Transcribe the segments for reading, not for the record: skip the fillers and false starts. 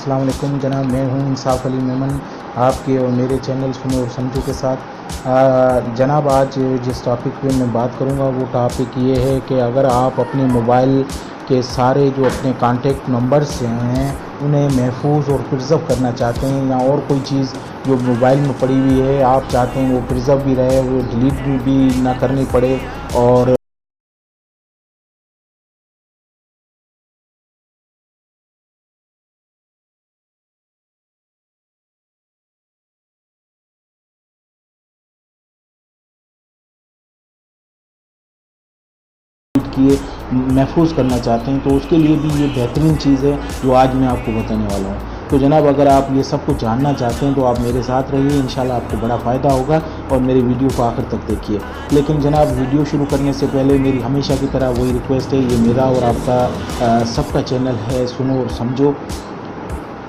अस्सलाम वालेकुम जनाब, मैं हूं इंसाफ अली मेमन आपके और मेरे चैनल सुनो और समझो के साथ। जनाब, आज जिस टॉपिक पे मैं बात करूंगा वो टॉपिक ये है कि अगर आप अपने मोबाइल के सारे जो अपने कांटेक्ट नंबर्स हैं उन्हें महफूज और प्रिजर्व करना चाहते हैं, या और कोई चीज़ जो मोबाइल में पड़ी हुई है आप चाहते हैं वो प्रिजर्व भी रहे, वो डिलीट भी ना करनी पड़े, और किए महफूज करना चाहते हैं, तो उसके लिए भी ये बेहतरीन चीज़ है जो आज मैं आपको बताने वाला हूँ। तो जनाब, अगर आप ये सब कुछ जानना चाहते हैं तो आप मेरे साथ रहिए, इंशाल्लाह आपको बड़ा फ़ायदा होगा, और मेरी वीडियो को आखिर तक देखिए। लेकिन जनाब, वीडियो शुरू करने से पहले मेरी हमेशा की तरह वही रिक्वेस्ट है, ये मेरा और आपका सबका चैनल है सुनो और समझो।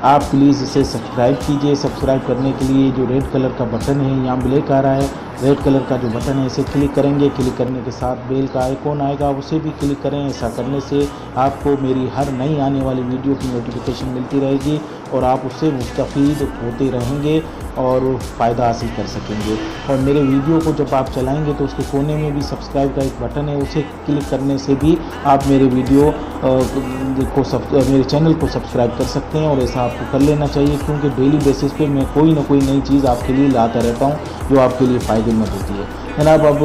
आप प्लीज़ इसे सब्सक्राइब कीजिए। सब्सक्राइब करने के लिए जो रेड कलर का बटन है, यहाँ ब्लैक आ रहा है, रेड कलर का जो बटन है इसे क्लिक करेंगे। क्लिक करने के साथ बेल का आइकॉन आएगा, उसे भी क्लिक करें। ऐसा करने से आपको मेरी हर नई आने वाली वीडियो की नोटिफिकेशन मिलती रहेगी और आप उससे मुस्तफ़ीद होते रहेंगे और फ़ायदा हासिल कर सकेंगे। और मेरे वीडियो को जब आप चलाएंगे तो उसके कोने में भी सब्सक्राइब का एक बटन है, उसे क्लिक करने से भी आप मेरे वीडियो मेरे चैनल को सब्सक्राइब कर सकते हैं। और ऐसा आपको कर लेना चाहिए, क्योंकि डेली बेसिस पे मैं कोई ना कोई नई चीज़ आपके लिए लाता रहता हूँ जो आपके लिए फ़ायदेमंद होती है। जनाब, अब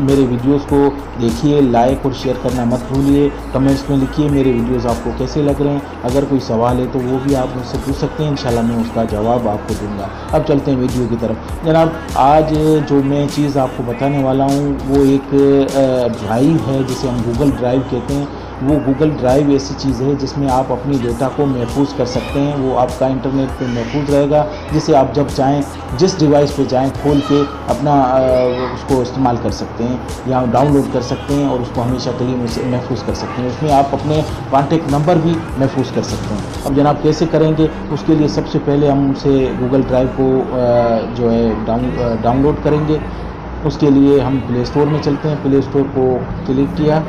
मेरे वीडियोस को देखिए, लाइक और शेयर करना मत भूलिए। कमेंट्स में लिखिए मेरे वीडियोस आपको कैसे लग रहे हैं। अगर कोई सवाल है तो वो भी आप मुझसे पूछ सकते हैं, इंशाल्लाह मैं उसका जवाब आपको दूंगा। अब चलते हैं वीडियो की तरफ। जनाब, आज जो मैं चीज़ आपको बताने वाला हूँ वो एक ड्राइव है जिसे हम गूगल ड्राइव कहते हैं। वो गूगल ड्राइव ऐसी चीज़ है जिसमें आप अपनी डेटा को महफूज कर सकते हैं। वो आपका इंटरनेट पे महफूज रहेगा, जिसे आप जब चाहें जिस डिवाइस पे चाहें खोल के अपना उसको इस्तेमाल कर सकते हैं या डाउनलोड कर सकते हैं, और उसको हमेशा के लिए महफूज कर सकते हैं। उसमें आप अपने कॉन्टैक्ट नंबर भी महफूज कर सकते हैं। अब जनाब, कैसे करेंगे? उसके लिए सबसे पहले हम उसे गूगल ड्राइव को जो है डाउनलोड करेंगे। उसके लिए हम प्ले स्टोर में चलते हैं। प्ले स्टोर को क्लिक किया,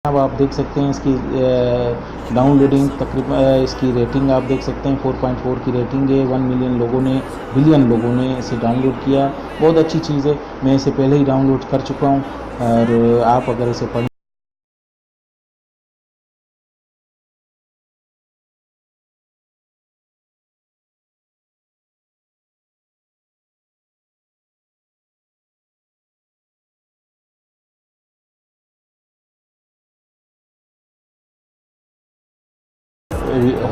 अब आप देख सकते हैं इसकी डाउनलोडिंग तकरीबन, इसकी रेटिंग आप देख सकते हैं 4.4 की रेटिंग है। 1 मिलियन लोगों ने, बिलियन लोगों ने इसे डाउनलोड किया। बहुत अच्छी चीज़ है, मैं इसे पहले ही डाउनलोड कर चुका हूँ। और आप अगर इसे पढ़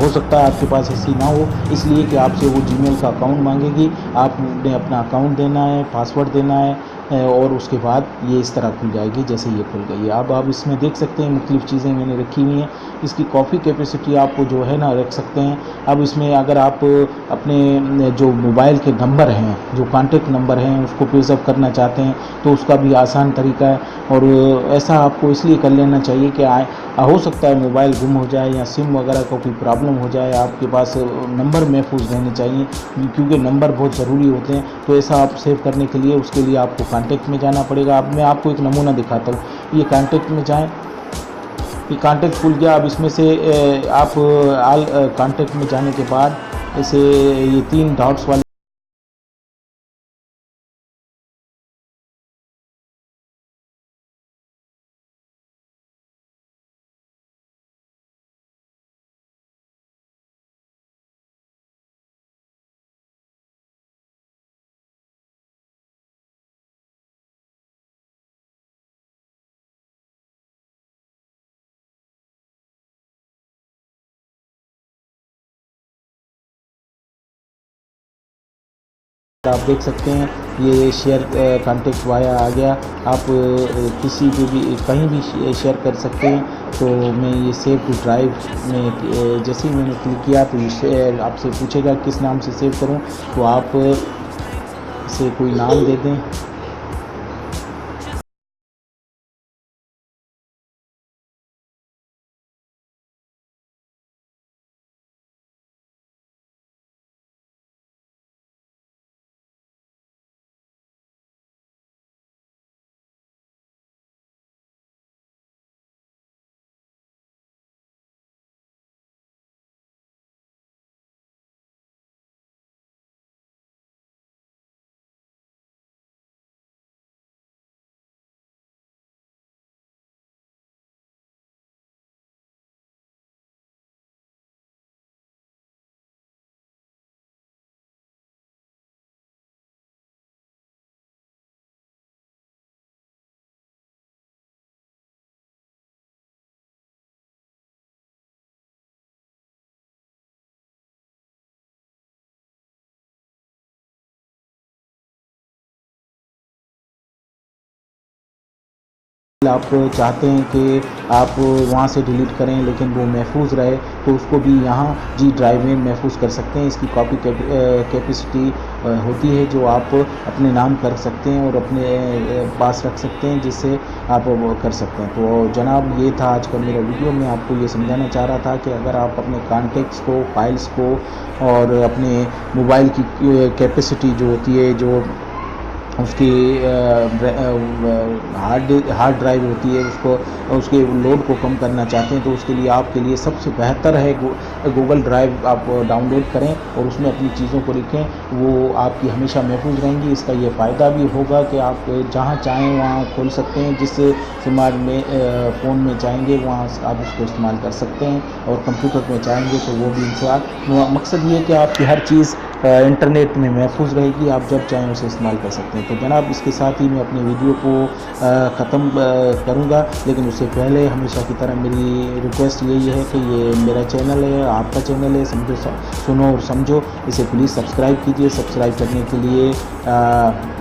हो सकता है आपके पास ऐसी ना हो, इसलिए कि आपसे वो जीमेल का अकाउंट मांगेगी। आपने अपना अकाउंट देना है, पासवर्ड देना है, और उसके बाद ये इस तरह खुल जाएगी जैसे ये खुल गई है। अब आप इसमें देख सकते हैं मुख्तलिफ़ चीज़ें मैंने रखी हुई हैं। इसकी कॉपी कैपेसिटी आपको जो है ना रख सकते हैं। अब इसमें अगर आप अपने जो मोबाइल के नंबर हैं, जो कॉन्टैक्ट नंबर हैं, उसको प्रिजर्व करना चाहते हैं तो उसका भी आसान तरीका है। और ऐसा आपको इसलिए कर लेना चाहिए कि हो सकता है मोबाइल गुम हो जाए या सिम वगैरह को कोई प्रॉब्लम हो जाए, आपके पास नंबर महफूज रहने चाहिए, क्योंकि नंबर बहुत ज़रूरी होते हैं। तो ऐसा आप सेव करने के लिए, उसके लिए आपको कॉन्टैक्ट में जाना पड़ेगा। अब मैं आपको एक नमूना दिखाता हूँ। ये कॉन्टैक्ट में जाएँ, ये कॉन्टैक्ट खुल गया। अब इसमें से आप आल कॉन्टैक्ट में जाने के बाद इसे ये 3 डॉट्स वाले आप देख सकते हैं ये शेयर कॉन्टेक्ट वाया आ गया। आप किसी पे भी कहीं भी शेयर कर सकते हैं। तो मैं ये सेव टू ड्राइव में जैसे ही मैंने क्लिक किया तो ये आपसे पूछेगा किस नाम से सेव करूं, तो आप इसे कोई नाम दे दें। आप चाहते हैं कि आप वहाँ से डिलीट करें लेकिन वो महफूज रहे, तो उसको भी यहाँ जी ड्राइव में महफूज कर सकते हैं। इसकी कॉपी कैपेसिटी होती है जो आप अपने नाम कर सकते हैं और अपने पास रख सकते हैं, जिससे आप वो कर सकते हैं। तो जनाब ये था आज का मेरा वीडियो। मैं आपको ये समझाना चाह रहा था कि अगर आप अपने कॉन्टेक्ट्स को, फाइल्स को और अपने मोबाइल की कैपेसिटी जो होती है, जो उसकी हार्ड ड्राइव होती है, उसके लोड को कम करना चाहते हैं, तो उसके लिए आपके लिए सबसे बेहतर है गूगल ड्राइव आप डाउनलोड करें और उसमें अपनी चीज़ों को लिखें। वो आपकी हमेशा महफूज रहेंगी। इसका ये फ़ायदा भी होगा कि आप जहाँ चाहें वहाँ खोल सकते हैं, जिस स्मार्ट में फ़ोन में चाहेंगे वहाँ आप उसको इस्तेमाल कर सकते हैं, और कंप्यूटर में चाहेंगे तो वो भी इंस्टॉल। मकसद ये है कि आपकी हर चीज़ इंटरनेट में महफूज रहेगी, आप जब चाहें उसे इस्तेमाल कर सकते हैं। तो जनाब इसके साथ ही मैं अपने वीडियो को ख़त्म करूँगा, लेकिन उससे पहले हमेशा की तरह मेरी रिक्वेस्ट यही है कि ये मेरा चैनल है, आपका चैनल है, समझो सुनो और समझो, इसे प्लीज़ सब्सक्राइब कीजिए। सब्सक्राइब करने के लिए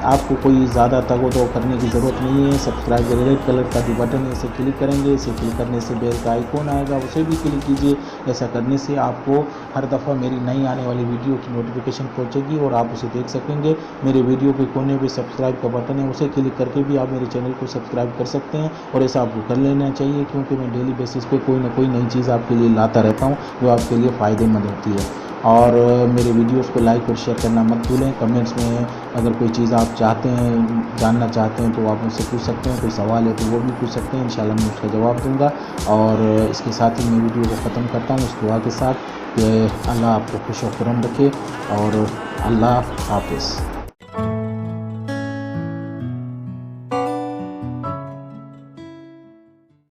आपको कोई ज़्यादा तगो करने की ज़रूरत नहीं है। सब्सक्राइब रेड कलर का जो बटन है इसे क्लिक करेंगे, इसे क्लिक करने से बेल का आइकॉन आएगा, उसे भी क्लिक कीजिए। ऐसा करने से आपको हर दफ़ा मेरी नई आने वाली वीडियो की नोटिफिकेशन पहुंचेगी और आप उसे देख सकेंगे। मेरे वीडियो के कोने पे सब्सक्राइब का बटन है, उसे क्लिक करके भी आप मेरे चैनल को सब्सक्राइब कर सकते हैं, और ऐसा आपको कर लेना चाहिए, क्योंकि मैं डेली बेसिस पे कोई ना कोई नई चीज़ आपके लिए लाता रहता हूँ जो आपके लिए फ़ायदेमंद होती है। और मेरे वीडियोस को लाइक और शेयर करना मत भूलें। कमेंट्स में अगर कोई चीज़ आप चाहते हैं, जानना चाहते हैं, तो आप मुझसे पूछ सकते हैं। कोई सवाल है तो वो भी पूछ सकते हैं, इंशाल्लाह मैं उसका जवाब दूंगा। और इसके साथ ही मैं वीडियो को ख़त्म करता हूँ उस दुआ के साथ कि अल्लाह आपको खुश और खुर्रम रखे, और अल्लाह हाफ़िज़।